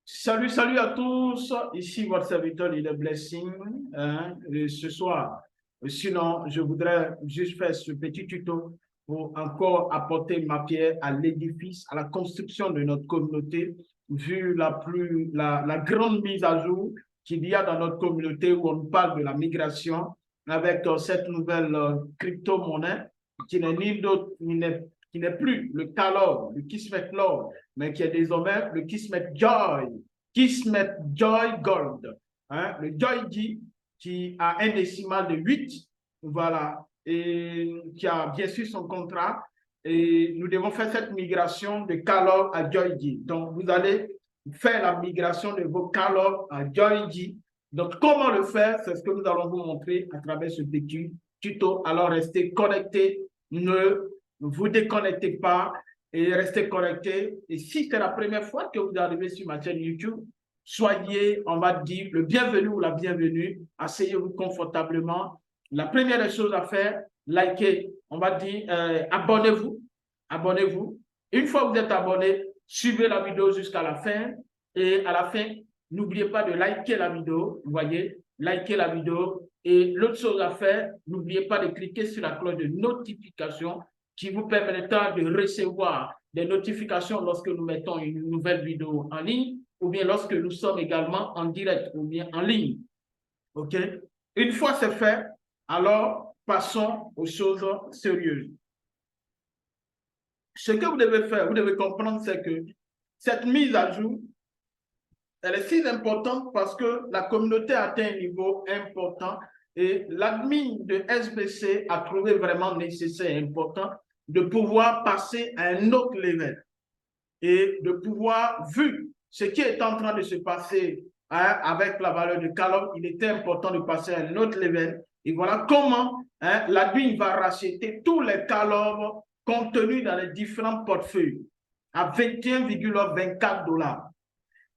Salut, salut à tous. Ici votre serviteur Leader Blessing. Et ce soir, sinon, je voudrais juste faire ce petit tuto pour encore apporter ma pierre à l'édifice, à la construction de notre communauté, vu la grande mise à jour qu'il y a dans notre communauté où on parle de la migration avec cette nouvelle crypto-monnaie qui n'est ni d'autre, qui n'est plus le Calor, le Kismet Lord, mais qui est désormais le Kismet Joy, Kismet Joy Gold. Hein, le Joy G qui a un décimal de 8, voilà, et qui a bien sûr son contrat. Et nous devons faire cette migration de Calor à Joy G. Donc, vous allez faire la migration de vos Calor à Joy G. Donc, comment le faire? C'est ce que nous allons vous montrer à travers ce petit tuto. Alors, restez connectés. Ne vous déconnectez pas et restez connectés. Et si c'est la première fois que vous arrivez sur ma chaîne YouTube, soyez, on va dire, le bienvenu ou la bienvenue. Asseyez-vous confortablement. La première des choses à faire, likez, on va dire, abonnez-vous. Abonnez-vous. Une fois que vous êtes abonné, suivez la vidéo jusqu'à la fin. Et à la fin, n'oubliez pas de liker la vidéo. Vous voyez, liker la vidéo. Et l'autre chose à faire, n'oubliez pas de cliquer sur la cloche de notification qui vous permettra de recevoir des notifications lorsque nous mettons une nouvelle vidéo en ligne ou bien lorsque nous sommes également en direct ou bien en ligne. OK? Une fois c'est fait, alors passons aux choses sérieuses. Ce que vous devez faire, vous devez comprendre, c'est que cette mise à jour, elle est si importante parce que la communauté a atteint un niveau important et l'admin de SBC a trouvé vraiment nécessaire et important de pouvoir passer à un autre level et de pouvoir, vu ce qui est en train de se passer avec la valeur de Calor, il était important de passer à un autre level. Et voilà comment l'admin va racheter tous les Calor contenus dans les différents portefeuilles à 21,24 $.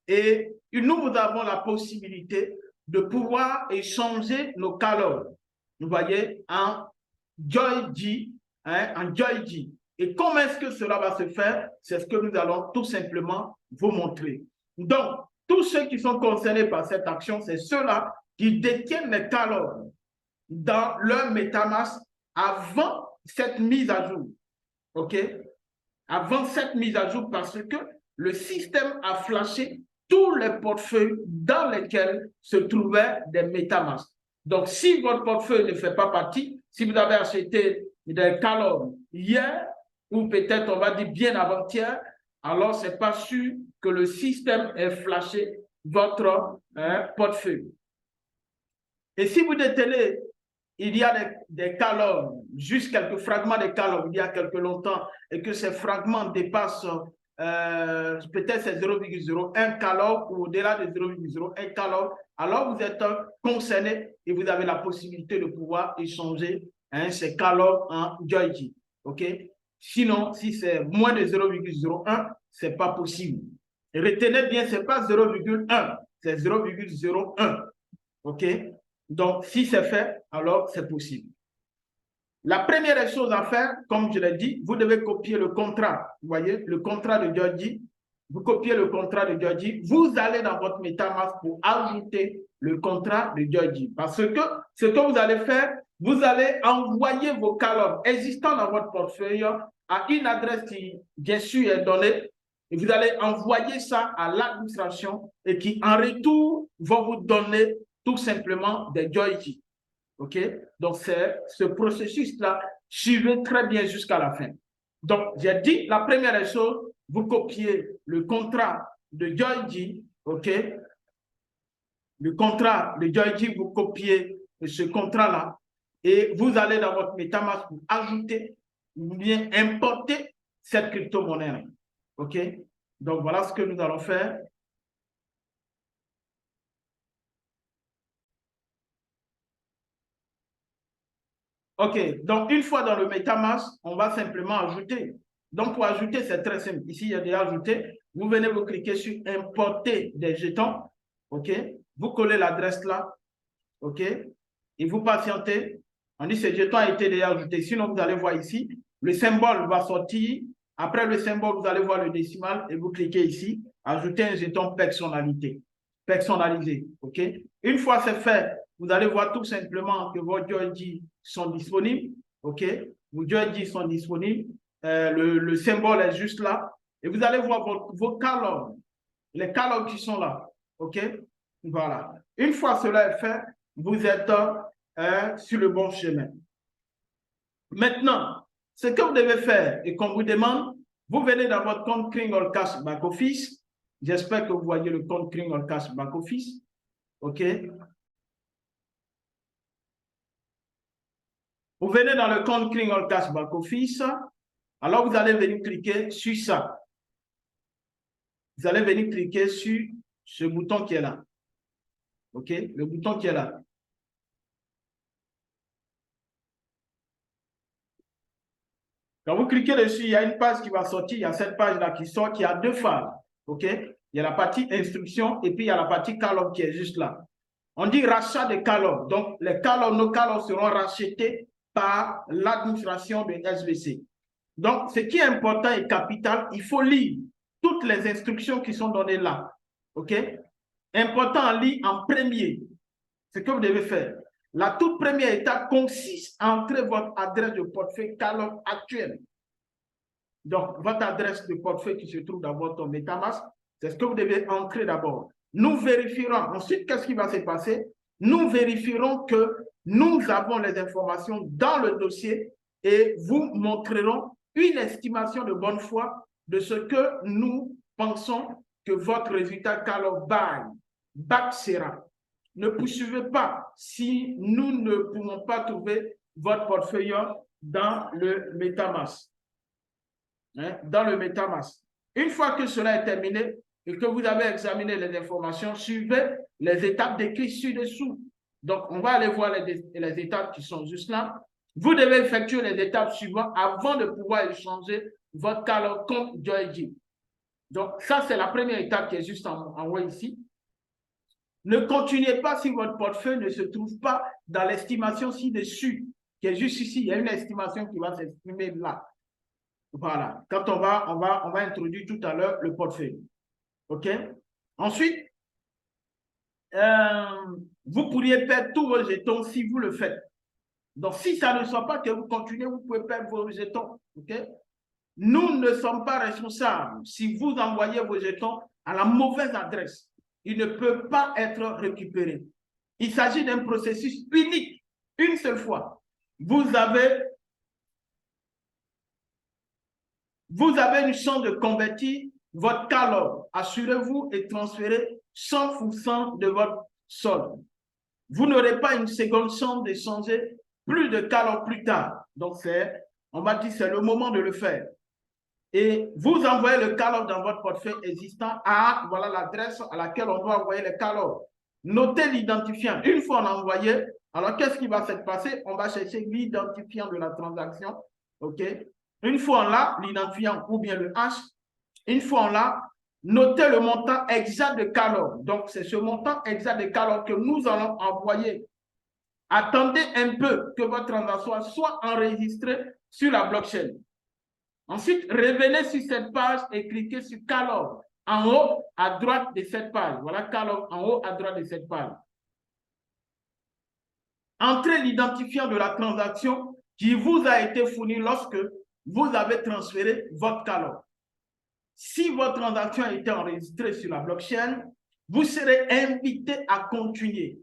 Et nous avons la possibilité de pouvoir échanger nos Calor, vous voyez, en Joy G, en Joy G. Et comment est-ce que cela va se faire? C'est ce que nous allons tout simplement vous montrer. Donc, tous ceux qui sont concernés par cette action, c'est ceux-là qui détiennent les Calor dans leur MetaMask avant cette mise à jour. OK? Avant cette mise à jour, parce que le système a flashé tous les portefeuilles dans lesquels se trouvaient des MetaMask. Donc, si votre portefeuille ne fait pas partie, si vous avez acheté des Calor hier, ou peut-être on va dire bien avant-hier, alors ce n'est pas sûr que le système ait flashé votre portefeuille. Et si vous détenez, il y a des Calor, juste quelques fragments de Calor il y a quelque longtemps, et que ces fragments dépassent peut-être c'est 0,01 Calor ou au-delà de 0,01 Calor, alors vous êtes concerné et vous avez la possibilité de pouvoir échanger ces Calor en Joy G. OK? Sinon, si c'est moins de 0,01, ce n'est pas possible. Et retenez bien, ce n'est pas 0,1, c'est 0,01. OK? Donc, si c'est fait, alors c'est possible. La première chose à faire, comme je l'ai dit, vous devez copier le contrat. Vous voyez, le contrat de Joy. Vous copiez le contrat de Joy. Vous allez dans votre MetaMask pour ajouter le contrat de Joy. Parce que ce que vous allez faire, vous allez envoyer vos Calor existants dans votre portefeuille à une adresse qui, bien sûr, est donnée. Et vous allez envoyer ça à l'administration et qui, en retour, va vous donner tout simplement des Joy. OK? Donc, c'est ce processus-là, suivez très bien jusqu'à la fin. Donc, j'ai dit, la première chose, vous copiez le contrat de Joy. OK? Le contrat de Joy, vous copiez ce contrat-là et vous allez dans votre MetaMask pour ajouter ou bien importer cette crypto-monnaie. OK? Donc, voilà ce que nous allons faire. OK, donc une fois dans le MetaMask, on va simplement ajouter. Donc pour ajouter, c'est très simple. Ici, il y a déjà ajouté. Vous venez vous cliquer sur importer des jetons. OK, vous collez l'adresse là. OK, et vous patientez. On dit que ce jeton a été déjà ajouté. Sinon, vous allez voir ici, le symbole va sortir Après le symbole, vous allez voir le décimal et vous cliquez ici, ajouter un jeton personnalisé. OK? Une fois c'est fait, vous allez voir tout simplement que vos Joy-G sont disponibles. OK? Vos Joy-G sont disponibles. Le symbole est juste là. Et vous allez voir vos catalogues, les catalogues qui sont là. OK? Voilà. Une fois cela est fait, vous êtes sur le bon chemin. Maintenant, ce que vous devez faire et qu'on vous demande, vous venez dans votre compte Kringolcast Back Office. J'espère que vous voyez le compte Kringolcast Back Office. OK? Vous venez dans le compte Kringolcast Back Office. Alors, vous allez venir cliquer sur ça. Vous allez venir cliquer sur ce bouton qui est là. OK? Le bouton qui est là. Quand vous cliquez dessus, il y a une page qui va sortir. Il y a cette page-là qui sort, qui a deux phases. OK? Il y a la partie instruction et puis il y a la partie catalogue qui est juste là. On dit rachat de catalogue. Donc, nos catalogues seront rachetés par l'administration de SBC. Donc, ce qui est important et capital, il faut lire toutes les instructions qui sont données là. OK? Important à lire en premier. Ce que vous devez faire. La toute première étape consiste à entrer votre adresse de portefeuille catalogue actuelle. Donc, votre adresse de portefeuille qui se trouve dans votre MetaMask, c'est ce que vous devez entrer d'abord. Nous vérifierons. Ensuite, qu'est-ce qui va se passer? Nous vérifierons que nous avons les informations dans le dossier et vous montrerons une estimation de bonne foi de ce que nous pensons que votre résultat catalogue BAC sera. Ne poursuivez pas si nous ne pouvons pas trouver votre portefeuille dans le MetaMask. Dans le MetaMask. Une fois que cela est terminé et que vous avez examiné les informations, suivez les étapes décrites ci-dessous. Donc, on va aller voir les étapes qui sont juste là. Vous devez effectuer les étapes suivantes avant de pouvoir échanger votre catalogue contre Joy-G. Donc, ça, c'est la première étape qui est juste en haut ici. Ne continuez pas si votre portefeuille ne se trouve pas dans l'estimation ci-dessus, qui est juste ici. Il y a une estimation qui va s'exprimer là. Voilà. Quand on va introduire tout à l'heure le portefeuille. OK? Ensuite, vous pourriez perdre tous vos jetons si vous le faites. Donc, si ça ne soit pas que vous continuez, vous pouvez perdre vos jetons. OK? Nous ne sommes pas responsables si vous envoyez vos jetons à la mauvaise adresse. Il ne peut pas être récupéré. Il s'agit d'un processus unique, une seule fois. Vous avez une chance de convertir votre catalogue. Assurez-vous et transférez 100% de votre solde. Vous n'aurez pas une seconde chance de changer plus de catalogue plus tard. Donc, on va dire c'est le moment de le faire. Et vous envoyez le catalogue dans votre portefeuille existant à, voilà l'adresse à laquelle on doit envoyer le catalogue. Notez l'identifiant. Une fois on a envoyé, alors qu'est-ce qui va se passer? On va chercher l'identifiant de la transaction. OK? Une fois on l'a, l'identifiant ou bien le hash, une fois on l'a, notez le montant exact de catalogue. Donc, c'est ce montant exact de catalogue que nous allons envoyer. Attendez un peu que votre transaction soit enregistrée sur la blockchain. Ensuite, revenez sur cette page et cliquez sur catalogue en haut à droite de cette page. Voilà catalogue en haut à droite de cette page. Entrez l'identifiant de la transaction qui vous a été fourni lorsque vous avez transféré votre catalogue. Si votre transaction a été enregistrée sur la blockchain, vous serez invité à continuer.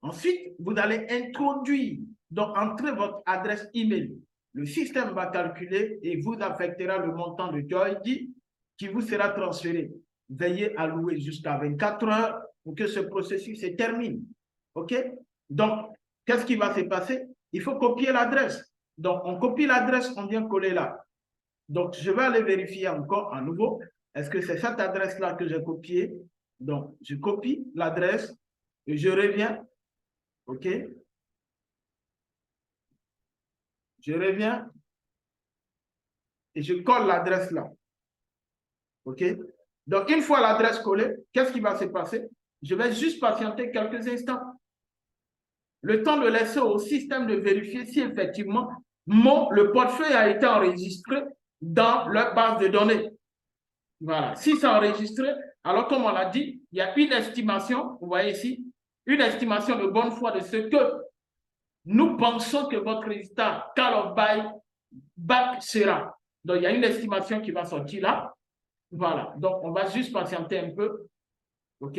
Ensuite, vous allez introduire, donc entrez votre adresse email. Le système va calculer et vous affectera le montant de Joy-G qui vous sera transféré. Veillez à louer jusqu'à 24 heures pour que ce processus se termine. OK? Donc, qu'est-ce qui va se passer? Il faut copier l'adresse. Donc, on copie l'adresse, on vient coller là. Donc, je vais aller vérifier encore à nouveau. Est-ce que c'est cette adresse-là que j'ai copiée? Donc, je copie l'adresse et je reviens. OK? Je reviens et je colle l'adresse là. OK? Donc, une fois l'adresse collée, qu'est-ce qui va se passer? Je vais juste patienter quelques instants. Le temps de laisser au système de vérifier si effectivement le portefeuille a été enregistré dans leur base de données. Voilà. Si c'est enregistré, alors comme on l'a dit, il y a une estimation, vous voyez ici, une estimation de bonne foi de ce que nous pensons que votre résultat call of buy back sera. Donc, il y a une estimation qui va sortir là. Voilà. Donc, on va juste patienter un peu. OK?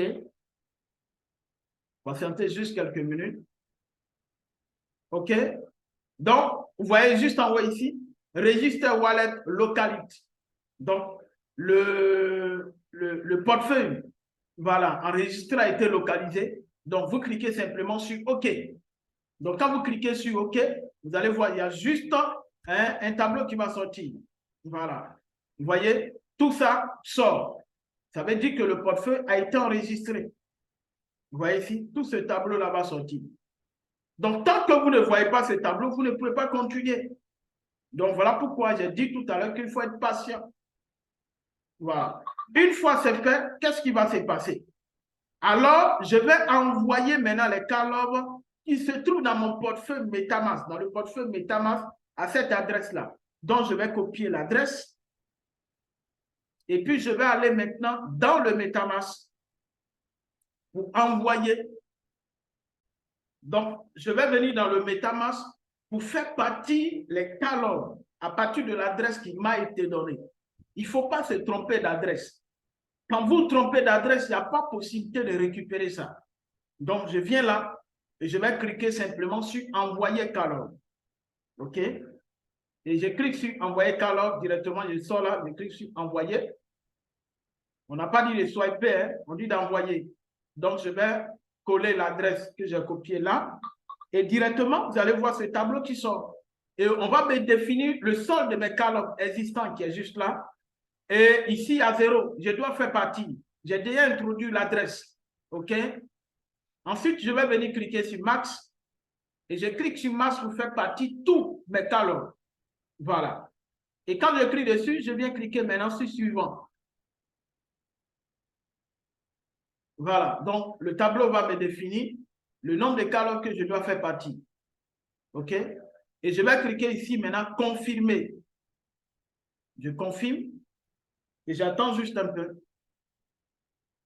Patienter juste quelques minutes. OK? Donc, vous voyez juste en haut ici, Register Wallet Locality. Donc, le portefeuille, voilà, enregistré a été localisé. Donc, vous cliquez simplement sur OK. Donc, quand vous cliquez sur OK, vous allez voir, il y a juste un tableau qui va sortir. Voilà. Vous voyez, tout ça sort. Ça veut dire que le portefeuille a été enregistré. Vous voyez ici, tout ce tableau-là va sortir. Donc, tant que vous ne voyez pas ce tableau, vous ne pouvez pas continuer. Donc, voilà pourquoi j'ai dit tout à l'heure qu'il faut être patient. Voilà. Une fois c'est fait, qu'est-ce qui va se passer? Alors, je vais envoyer maintenant les call qui se trouvent dans mon portefeuille MetaMask, dans le portefeuille MetaMask à cette adresse-là. Donc, je vais copier l'adresse et puis je vais aller maintenant dans le MetaMask pour envoyer. Donc, je vais venir dans le MetaMask pour faire partie les call à partir de l'adresse qui m'a été donnée. Il ne faut pas se tromper d'adresse. Quand vous trompez d'adresse, il n'y a pas possibilité de récupérer ça. Donc, je viens là et je vais cliquer simplement sur Envoyer call. OK? Et je clique sur Envoyer call directement. Je sors là, je clique sur Envoyer. On n'a pas dit de swiper, hein? On dit d'envoyer. Donc, je vais coller l'adresse que j'ai copiée là. Et directement, vous allez voir ce tableau qui sort. Et on va me définir le solde de mes call existants qui est juste là. Et ici, à 0, je dois faire partie. J'ai déjà introduit l'adresse. OK? Ensuite, je vais venir cliquer sur Max. Et je clique sur Max pour faire partie de tous mes talons. Voilà. Et quand je clique dessus, je viens cliquer maintenant sur Suivant. Voilà. Donc, le tableau va me définir le nombre de talons que je dois faire partie. OK? Et je vais cliquer ici maintenant Confirmer. Je confirme. Et j'attends juste un peu.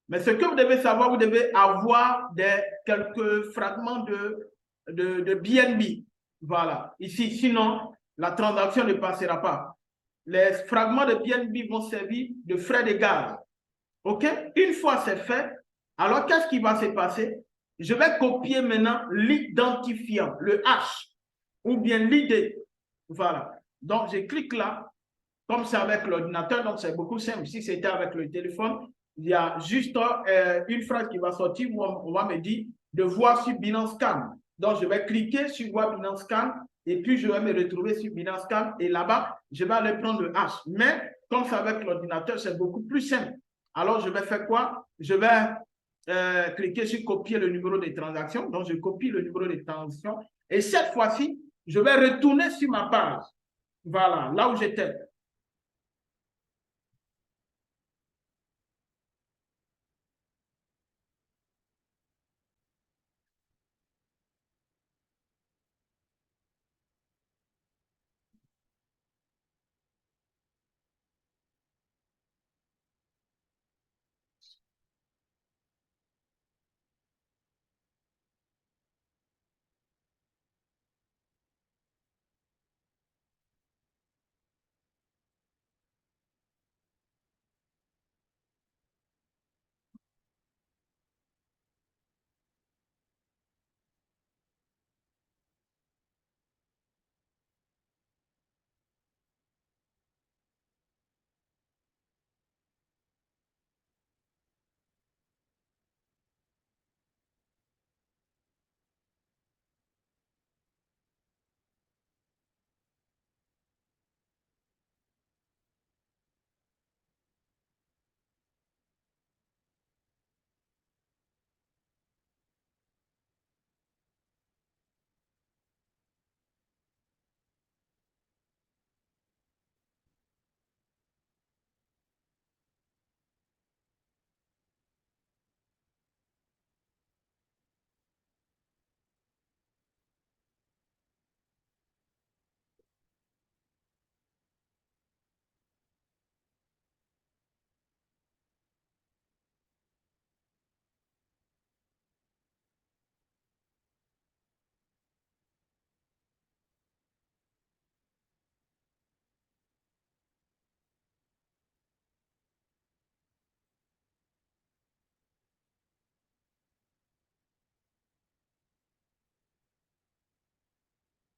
Mais ce que vous devez savoir, vous devez avoir quelques fragments de BNB. Voilà, ici. Sinon, la transaction ne passera pas. Les fragments de BNB vont servir de frais de gaz. OK? Une fois c'est fait, alors qu'est-ce qui va se passer? Je vais copier maintenant l'identifiant, le H, ou bien l'ID. Voilà. Donc, je clique là. Comme c'est avec l'ordinateur, donc c'est beaucoup simple. Si c'était avec le téléphone, il y a juste une phrase qui va sortir où on va me dire de voir sur Binance Scan. Donc, je vais cliquer sur voir Binance Scan et puis je vais me retrouver sur Binance Scan et là-bas, je vais aller prendre le H. Mais comme c'est avec l'ordinateur, c'est beaucoup plus simple. Alors, je vais faire quoi? Je vais cliquer sur copier le numéro de transaction. Donc, je copie le numéro de transaction et cette fois-ci, je vais retourner sur ma page. Voilà, là où j'étais.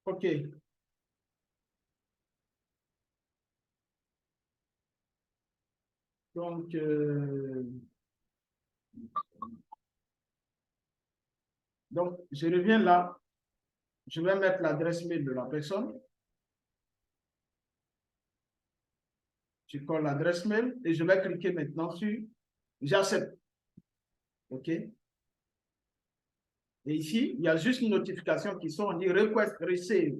OK. Donc, je reviens là. Je vais mettre l'adresse mail de la personne. Je colle l'adresse mail et je vais cliquer maintenant sur j'accepte. OK. Et ici, il y a juste une notification qui sont, on dit request receive.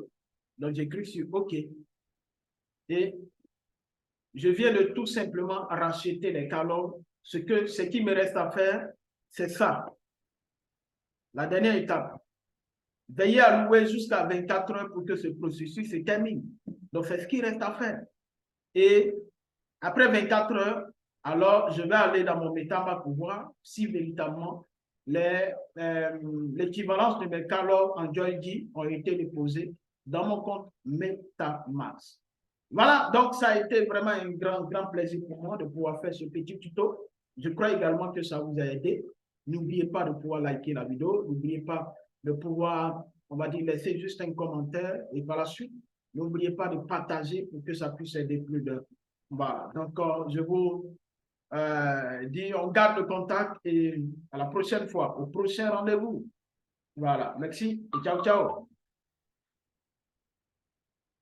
Donc, je clique sur OK. Et je viens de tout simplement racheter les catalogues. Ce qui me reste à faire, c'est ça. La dernière étape. Veillez à louer jusqu'à 24 heures pour que ce processus se termine. Donc, c'est ce qui reste à faire. Et après 24 heures, alors je vais aller dans mon MetaMask pour voir si véritablement l'équivalence de mes catalogues en Joygy ont été déposés dans mon compte MetaMask. Voilà, donc ça a été vraiment un grand plaisir pour moi de pouvoir faire ce petit tuto. Je crois également que ça vous a aidé. N'oubliez pas de pouvoir liker la vidéo. N'oubliez pas de pouvoir, on va dire, laisser juste un commentaire. Et par la suite, n'oubliez pas de partager pour que ça puisse aider plus de... Voilà, donc je vous dis, on garde le contact et à la prochaine fois, au prochain rendez-vous. Voilà, merci et ciao, ciao.